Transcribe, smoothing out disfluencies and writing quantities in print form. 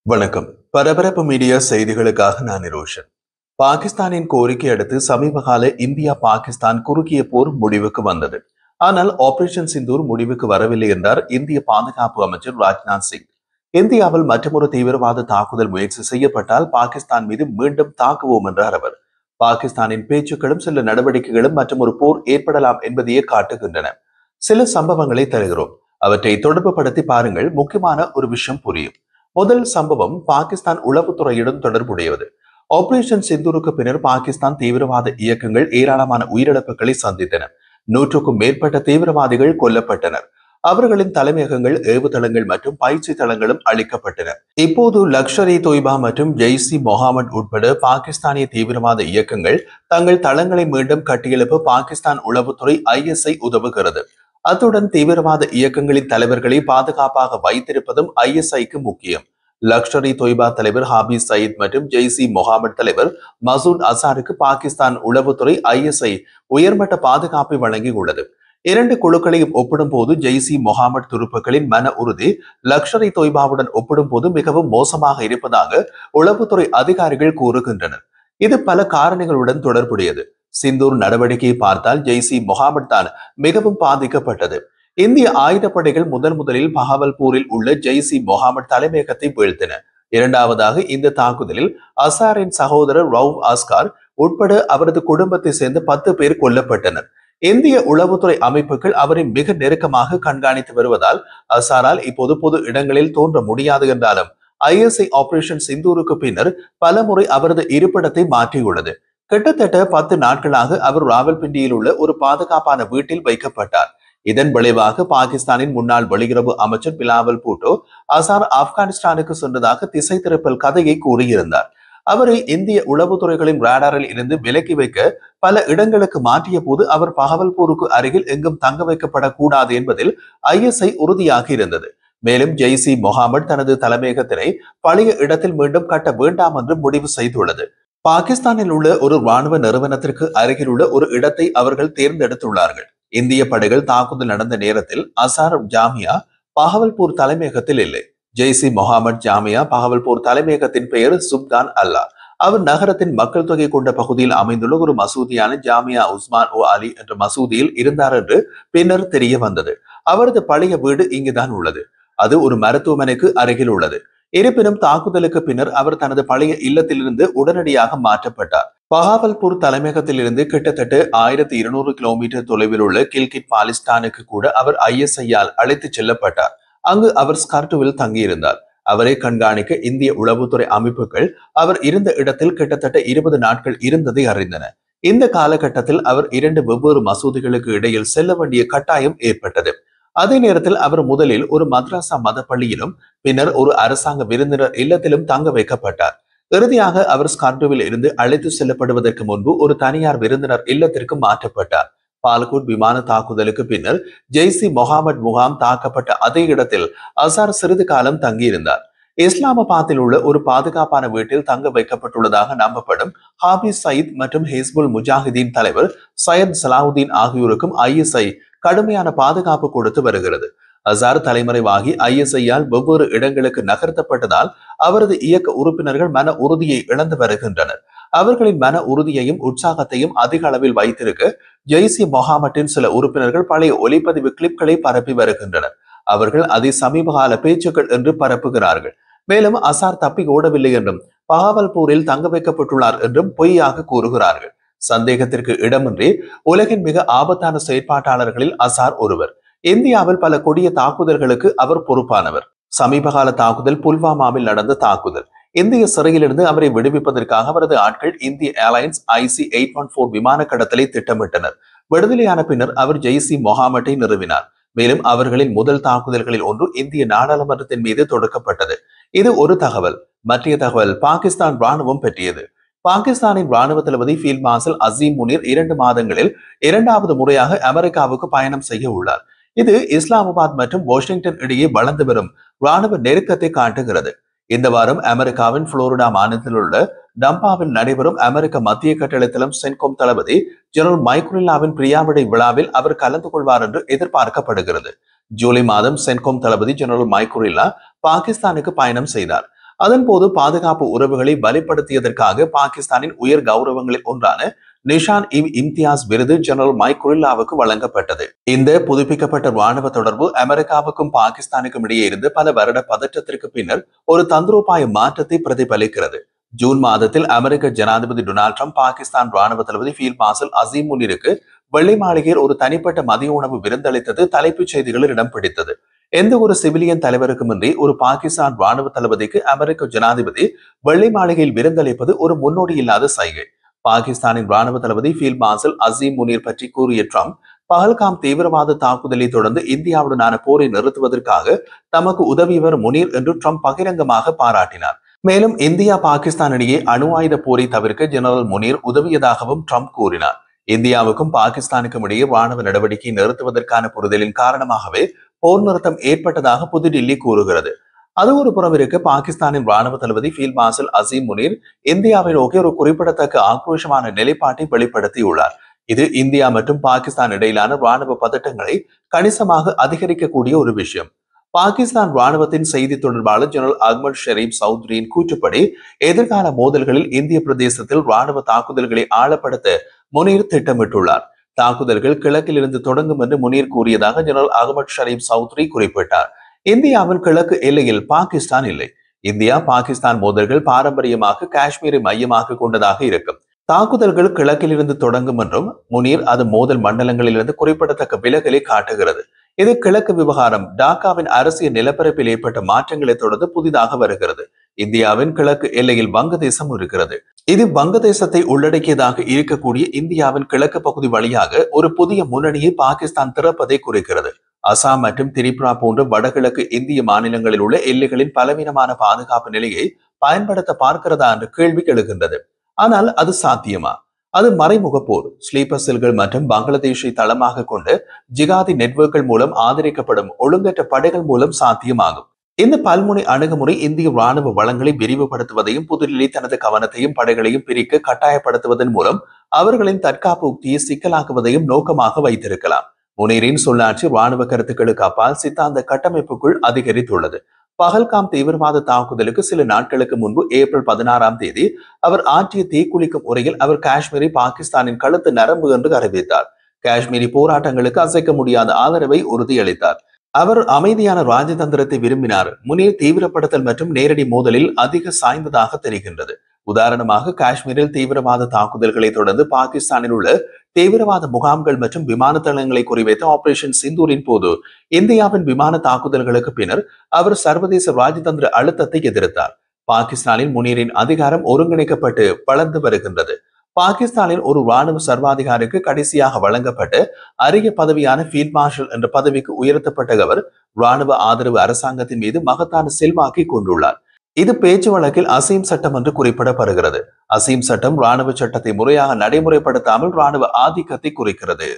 வணக்கம். பரபரப்பு மீடியா செய்திகளுக்காக நான் நிரோஷன். பாகிஸ்தானின் கோரிக்கை அடுத்து சமீபகால இந்தியா பாகிஸ்தான் குறுகிய போர் முடிவுக்கு வந்தது. ஆனால் ஆபரேஷன் சிந்தூர் முடிவுக்கு வரவில்லை என்றார் இந்திய பாதுகாப்பு அமைச்சர் ராஜ்நாத் சிங். இந்தியாவில் மற்றொரு தீவிரவாத தாக்குதல் முயற்சி செய்யப்பட்டால் பாகிஸ்தான் மீது மீண்டும் தாக்குவோம் என்றார் அவர். பாகிஸ்தானின் பேச்சுக்களும் சில நடவடிக்கைகளும் மற்றொரு போர் ஏற்படலாம் என்பதையே காட்டுகின்றன. சில சம்பவங்களை தருகிறோம், அவற்றை தொடர்புபடுத்தி பாருங்கள். முக்கியமான ஒரு விஷயம் புரியும். முதல் சம்பவம் பாகிஸ்தான் உளவுத்துறையுடன் தொடர்புடையது. ஆபரேஷன் சிந்தூருக்கு பின்னர் பாகிஸ்தான் தீவிரவாத இயக்கங்கள் ஏராளமான உயிரிழப்புகளை சந்தித்தன. 100க்கும் மேற்பட்ட தீவிரவாதிகள் கொல்லப்பட்டனர். அவர்களின் தலைமையகங்கள், ஏவுதளங்கள் மற்றும் பயிற்சி தளங்களும் அளிக்கப்பட்டன. இப்போது லஷ்கர் இ தொய்பா மற்றும் ஜெய்ஸ் இ முகமது உட்பட பாகிஸ்தானிய தீவிரவாத இயக்கங்கள் தங்கள் தளங்களை மீண்டும் கட்டியெழுப்ப பாகிஸ்தான் உளவுத்துறை ISI உதவுகிறது. அத்துடன் தீவிரவாத இயக்கங்களின் தலைவர்களை பாதுகாப்பாக வைத்திருப்பதும் ISIக்கு முக்கியம். லஷ்கர் இ தொய்பா தலைவர் ஹாபிஸ் சயீத் மற்றும் ஜெய்ஸ் இ முகமது தலைவர் மசூத் அசாருக்கு பாகிஸ்தான் உளவுத்துறை ISI உயர்மட்ட பாதுகாப்பை வழங்கியுள்ளது. இரண்டு குழுக்களையும் ஒப்பிடும் போது ஜெய்ஸ் இ முகமது துருப்புக்களின் மன உறுதி லஷ்கர் இ தொய்பாவுடன் ஒப்பிடும் போது மிகவும் மோசமாக இருப்பதாக உளவுத்துறை அதிகாரிகள் கூறுகின்றனர். இது பல காரணிகளுடன் தொடர்புடையது. சிந்தூர் நடவடிக்கையை பார்த்தால் ஜெய்ஸ் இ முகமது தான் மிகவும் பாதிக்கப்பட்டது. இந்திய ஆயுதப்படைகள் முதலில் பஹாவல்பூரில் உள்ள ஜெய்ஸ் இ முகமது தலைமையகத்தை வீழ்த்தின. இரண்டாவதாக இந்த தாக்குதலில் அசாரின் சகோதரர் ரவுப் அஸ்கார் உட்பட அவரது குடும்பத்தை சேர்ந்த 10 பேர் கொல்லப்பட்டனர். இந்திய உளவுத்துறை அமைப்புகள் அவரை மிக நெருக்கமாக கண்காணித்து வருவதால் அசாரால் இப்போது பொது இடங்களில் தோன்ற முடியாது என்றாலும் ISI ஆபரேஷன் சிந்தூருக்கு பின்னர் பலமுறை அவரது இருப்பிடத்தை மாற்றியுள்ளது. கிட்டத்தட்ட 10 நாட்களாக அவர் ராவல்பிண்டியில் உள்ள ஒரு பாதுகாப்பான வீட்டில் வைக்கப்பட்டார். இதன் விளைவாக பாகிஸ்தானின் முன்னாள் வெளியுறவு அமைச்சர் பிலாவல் பூட்டோ அசார் ஆப்கானிஸ்தானுக்கு சென்றதாக திசை திருப்பல் கதையை கூறியிருந்தார். அவரை இந்திய உளவுத்துறைகளின் ராடாரில் இருந்து விலக்கி வைக்க பல இடங்களுக்கு மாற்றிய போது அவர் பஹவல்பூருக்கு அருகில் எங்கும் தங்க வைக்கப்படக்கூடாது என்பதில் ISI உறுதியாக இருந்தது. மேலும் ஜெய்ஸ் இ முகமது தனது தலைமையகத்தினை பழைய இடத்தில் மீண்டும் கட்ட வேண்டாம் என்று முடிவு செய்துள்ளது. பாகிஸ்தானில் உள்ள ஒரு ராணுவ நிறுவனத்திற்கு அருகில் உள்ள ஒரு இடத்தை அவர்கள் தேர்ந்தெடுத்துள்ளார்கள். இந்திய படைகள் தாக்குதல் நடந்த நேரத்தில் அசார் ஜாமியா பஹவல்பூர் தலைமையகத்தில் இல்லை. ஜெய்ஸ் இ முகமது ஜாமியா பஹவல்பூர் தலைமையகத்தின் பெயர் சுப்தான் அல்லா. அவர் நகரத்தின் மக்கள் தொகை கொண்ட பகுதியில் அமைந்துள்ள ஒரு மசூதியான ஜாமியா உஸ்மான் ஓ அலி என்ற மசூதியில் இருந்தார் என்று பின்னர் தெரிய வந்தது. அவரது பழைய வீடு இங்குதான் உள்ளது. அது ஒரு மருத்துவமனைக்கு அருகில் உள்ளது. இருப்பினும் தாக்குதலுக்கு பின்னர் அவர் தனது பழைய இல்லத்திலிருந்து உடனடியாக மாற்றப்பட்டார். பஹாவல்பூர் தலைமையகத்தில் இருந்து கிட்டத்தட்ட 1200 கிலோமீட்டர் தொலைவில் உள்ள கில்கிட் பாலிஸ்தானுக்கு கூட அவர் ISIயால் அழைத்துச் செல்லப்பட்டார். அங்கு அவர் ஸ்கர்டுவில் தங்கியிருந்தார். அவரை கண்காணிக்க இந்திய உளவுத்துறை அமைப்புகள் அவர் இருந்த இடத்தில் கிட்டத்தட்ட 20 நாட்கள் இருந்ததை அறிந்தன. இந்த காலகட்டத்தில் அவர் 2 வெவ்வேறு மசூதிகளுக்கு இடையில் செல்ல வேண்டிய கட்டாயம் ஏற்பட்டது. அதே நேரத்தில் அவர் முதலில் ஒரு மദ്രസா மத பள்ளியிலும் பின்னர் ஒரு அரசாங்க விருந்தினர் இல்லத்திலும் தங்க வைக்கப்பட்டார். இறுதியாக அவர் ஸ்கர்டுவில் இருந்து அழைத்து செல்லப்படுவதற்கு முன்பு ஒரு தனியார் விருந்தினர் இல்லத்திற்கு மாற்றப்பட்டார். பாலகோட் விமான தாக்குதலுக்கு பின்னர் ஜெய்ஸ் இ முகமது முகாம் தாக்கப்பட்ட அதே இடத்தில் அசார் சிறிது காலம் தங்கியிருந்தார். இஸ்லாமாபாத்தில் உள்ள ஒரு பாதுகாப்பான வீட்டில் தங்க வைக்கப்பட்டுள்ளதாக நம்பப்படும் ஹாபிஸ் சயீத் மற்றும் ஹிஸ்புல் முஜாஹிதீன் தலைவர் சையத் சலாவுதீன் ஆகியோருக்கும் ISI கடுமையான பாதுகாப்பு கொடுத்து வருகிறது. அசார் தலைமறைவாகி ISIயால் வெவ்வேறு இடங்களுக்கு நகர்த்தப்பட்டதால் அவரது இயக்க உறுப்பினர்கள் மன உறுதியை இழந்து வருகின்றனர். அவர்களின் மன உறுதியையும் உற்சாகத்தையும் அதிக அளவில் வைத்திருக்க ஜெய்ஸ் இ முகமதின் சில உறுப்பினர்கள் பழைய ஒலிப்பதிவு கிளிப்களை பரப்பி வருகின்றனர். அவர்கள் அதை சமீபகால பேச்சுக்கள் என்று பரப்புகிறார்கள். மேலும் அசார் தப்பி ஓடவில்லை என்றும் பஹாவல்பூரில் தங்க வைக்கப்பட்டுள்ளார் என்றும் பொய்யாக கூறுகிறார்கள். சந்தேகத்திற்கு இடமின்றி உலகின் மிக ஆபத்தான செயற்பாட்டாளர்களில் அசார் ஒருவர். இந்தியாவில் பல கொடிய தாக்குதல்களுக்கு அவர் பொறுப்பானவர். சமீபகால தாக்குதல் புல்வாமாவில் நடந்த தாக்குதல். இந்திய சிறையிலிருந்து அவரை விடுவிப்பதற்காக அவரது ஆட்கள் இந்திய ஏர்லைன்ஸ் IC-814 விமான கடத்தலை திட்டமிட்டனர். விடுதலையான பின்னர் அவர் ஜெய்ஸ் இ முகமதை நிறுவினார். மேலும் அவர்களின் முதல் தாக்குதல்களில் ஒன்று இந்திய நாடாளுமன்றத்தின் மீது தொடுக்கப்பட்டது. இது ஒரு தகவல். மற்ற தகவல் பாகிஸ்தான் ராணுவம் பற்றியது. பாகிஸ்தானின் ராணுவ தளபதி ஃபீல்ட் மார்ஷல் அசீம் முனீர் 2 மாதங்களில் 2வது முறையாக அமெரிக்காவுக்கு பயணம் செய்ய உள்ளார். இது இஸ்லாமாபாத் மற்றும் வாஷிங்டன் இடையே வளர்ந்து வரும் ராணுவ நெருக்கத்தை காட்டுகிறது. இந்த வாரம் அமெரிக்காவின் புளோரிடா மாநிலத்தில் உள்ள டம்பாவில் நடைபெறும் அமெரிக்க மத்திய கட்டளைத்தளம் சென்கோம் தளபதி ஜெனரல் மைக்ரில்லாவின் பிரியாவிடை விழாவில் அவர் கலந்து கொள்வார் என்று எதிர்பார்க்கப்படுகிறது. ஜூலை மாதம் சென்கோம் தளபதி ஜெனரல் மைக்ரில்லா பாகிஸ்தானுக்கு பயணம் செய்தார். அதன்போது பாதுகாப்பு உறவுகளை வலுப்படுத்தியதற்காக பாகிஸ்தானின் உயர் கௌரவங்களில் ஒன்றான நிஷான் இம்தியாஸ் விருது ஜெனரல் மைக் குரில்லாவுக்கு வழங்கப்பட்டது. இந்த புதுப்பிக்கப்பட்ட ராணுவ தொடர்பு அமெரிக்காவுக்கும் பாகிஸ்தானுக்கும் இடையே இருந்து பல வருட பதற்றத்திற்கு பின்னர் ஒரு தந்திரோபாய மாற்றத்தை பிரதிபலிக்கிறது. ஜூன் மாதத்தில் அமெரிக்க ஜனாதிபதி டொனால்ட் ட்ரம்ப் பாகிஸ்தான் ராணுவ தளபதி ஃபீல்ட் மார்ஷல் அசீம் முனிருக்கு வெள்ளை மாளிகையில் ஒரு தனிப்பட்ட மதிய உணவு விருந்தளித்தது தலைப்புச் செய்திகளில் இடம் பிடித்தது. எந்த ஒரு சிவிலியன் தலைவருக்குமின்றி ஒரு பாகிஸ்தான் ராணுவ தளபதிக்கு அமெரிக்க ஜனாதிபதி வெள்ளை மாளிகையில் விருந்தளிப்பது ஒரு முன்னோடி இல்லாத சைகை. பாகிஸ்தானின் ராணுவ தளபதி ஃபீல்ட் மார்ஷல் அசீம் முனீர் பற்றி கூறிய ட்ரம்ப், பஹல்காம் தீவிரவாத தாக்குதலை தொடர்ந்து இந்தியாவுடனான போரை நிறுத்துவதற்காக தமக்கு உதவியவர் முனீர் என்று ட்ரம்ப் பகிரங்கமாக பாராட்டினார். மேலும் இந்தியா பாகிஸ்தான் இடையே அணு ஆயுத போரை தவிர்க்க ஜெனரல் முனீர் உதவியதாகவும் ட்ரம்ப் கூறினார். இந்தியாவுக்கும் பாகிஸ்தானுக்கும் இடையே ராணுவ நடவடிக்கை நிறுத்துவதற்கான புரிதலின் காரணமாகவே போர் நிறுத்தம் ஏற்பட்டதாக புதுடில்லி கூறுகிறது. அது ஒரு புறம் இருக்க, பாகிஸ்தானின் ராணுவ தளபதி ஃபீல்ட் மார்ஷல் அசீம் முனீர் இந்தியாவை நோக்கி ஒரு குறிப்பிடத்தக்க ஆக்ரோஷமான நிலைப்பாட்டை வெளிப்படுத்தியுள்ளார். இது இந்தியா மற்றும் பாகிஸ்தான் இடையிலான ராணுவ பதட்டங்களை கணிசமாக அதிகரிக்கக்கூடிய ஒரு விஷயம். பாகிஸ்தான் ராணுவத்தின் செய்தி தொடர்பாளர் ஜெனரல் அகமது ஷெரீப் சௌத்ரியின் கூற்றுப்படி, எதிர்கால மோதல்களில் இந்திய பிரதேசத்தில் ராணுவ தாக்குதல்களை ஆழப்படுத்த முனீர் திட்டமிட்டுள்ளார். தாக்குதல்கள் கிழக்கில் இருந்து தொடங்கும் என்று முனீர் கூறியதாக ஜெனரல் அகமது ஷெரீப் சௌத்ரி குறிப்பிட்டார். இந்தியாவின் கிழக்கு எல்லையில் பாகிஸ்தான் இல்லை. இந்தியா பாகிஸ்தான் மோதல்கள் பாரம்பரியமாக காஷ்மீரை மையமாக கொண்டதாக இருக்கும். தாக்குதல்கள் கிழக்கில் இருந்து தொடங்கும் என்றும் முனீர் அது மோதல் மண்டலங்களில் இருந்து குறிப்பிடத்தக்க விலகலை காட்டுகிறது. இது கிழக்கு விவகாரம் டாக்காவின் அரசியல் நிலப்பரப்பில் ஏற்பட்ட மாற்றங்களை தொடர்ந்து புதிதாக வருகிறது. இந்தியாவின் கிழக்கு எல்லையில் வங்கதேசம் இருக்கிறது. இது வங்கதேசத்தை உள்ளடக்கியதாக இருக்கக்கூடிய இந்தியாவின் கிழக்கு பகுதி வழியாக ஒரு புதிய முன்னணியை பாகிஸ்தான் திறப்பதை குறிக்கிறது. அசாம் மற்றும் திரிபுரா போன்ற வடகிழக்கு இந்திய மாநிலங்களில் உள்ள எல்லைகளின் பலவீனமான பாதுகாப்பு நிலையை பயன்படுத்த பார்க்கிறதா என்ற கேள்வி எழுகின்றது. ஆனால் அது சாத்தியமா? அது மறைமுக போர், ஸ்லீப்பர் செல்கள் மற்றும் பங்களாதேஷை தளமாக கொண்டு ஜிகாதி நெட்வொர்க்குகள் மூலம் ஆதரிக்கப்படும் ஒழுங்கற்ற படைகள் மூலம் சாத்தியமாகும். இந்த பல்முனை அணுகுமுறை இந்திய ராணுவ வளங்களை விரிவுபடுத்துவதையும் புதுடில்லி தனது கவனத்தையும் படைகளையும் பிரிக்க கட்டாயப்படுத்துவதன் மூலம் அவர்களின் தற்காப்பு உக்தியை சிக்கலாக்குவதையும் நோக்கமாக வைத்திருக்கலாம். முனீரின் சொல்லாட்சி ராணுவ கருத்துக்களுக்கு அப்பால் சித்தாந்த கட்டமைப்புக்குள் அதிகரித்துள்ளது. பஹல்காம் தீவிரவாத தாக்குதலுக்கு சில நாட்களுக்கு முன்பு ஏப்ரல் 16ஆம் தேதி அவர் ஆற்றிய தீக்குளிக்கும் உரையில் அவர் காஷ்மீரை பாகிஸ்தானின் கழுத்து நரம்பு என்று அறிவித்தார். காஷ்மீரி போராட்டங்களுக்கு அசைக்க முடியாத ஆதரவை உறுதியளித்தார். அவர் அமைதியான ராஜதந்திரத்தை விரும்பினார். முனீர் தீவிரப்படுத்தல் மற்றும் நேரடி மோதலில் அதிக சாய்ந்ததாக தெரிகின்றது. உதாரணமாக, காஷ்மீரில் தீவிரவாத தாக்குதல்களை தொடர்ந்து பாகிஸ்தானில் உள்ள தீவிரவாத முகாம்கள் மற்றும் விமான தளங்களை குறிவைத்த ஆபரேஷன் சிந்தூரின் போது இந்தியாவின் விமான தாக்குதல்களுக்கு பின்னர் அவர் சர்வதேச ராஜதந்திர அழுத்தத்தை எதிர்த்தார். பாகிஸ்தானில் முனீரின் அதிகாரம் ஒருங்கிணைக்கப்பட்டு வளர்ந்து வருகின்றது. பாகிஸ்தானின் ஒரு ராணுவ சர்வாதிகாரிக்கு கடைசியாக வழங்கப்பட்ட அரிய பதவியான ஃபீல்ட் மார்ஷல் என்ற பதவிக்கு உயர்த்தப்பட்ட அவர் ராணுவ ஆதரவு அரசாங்கத்தின் மீது மகத்தான செல்வாக்கை கொண்டுள்ளார். இது பேச்சு வழக்கில் அசீம் சட்டம் என்று குறிப்பிடப்படுகிறது. அசீம் சட்டம் ராணுவ சட்டத்தை முறையாக நடைமுறைப்படுத்தாமல் ராணுவ ஆதிக்கத்தை குறிக்கிறது.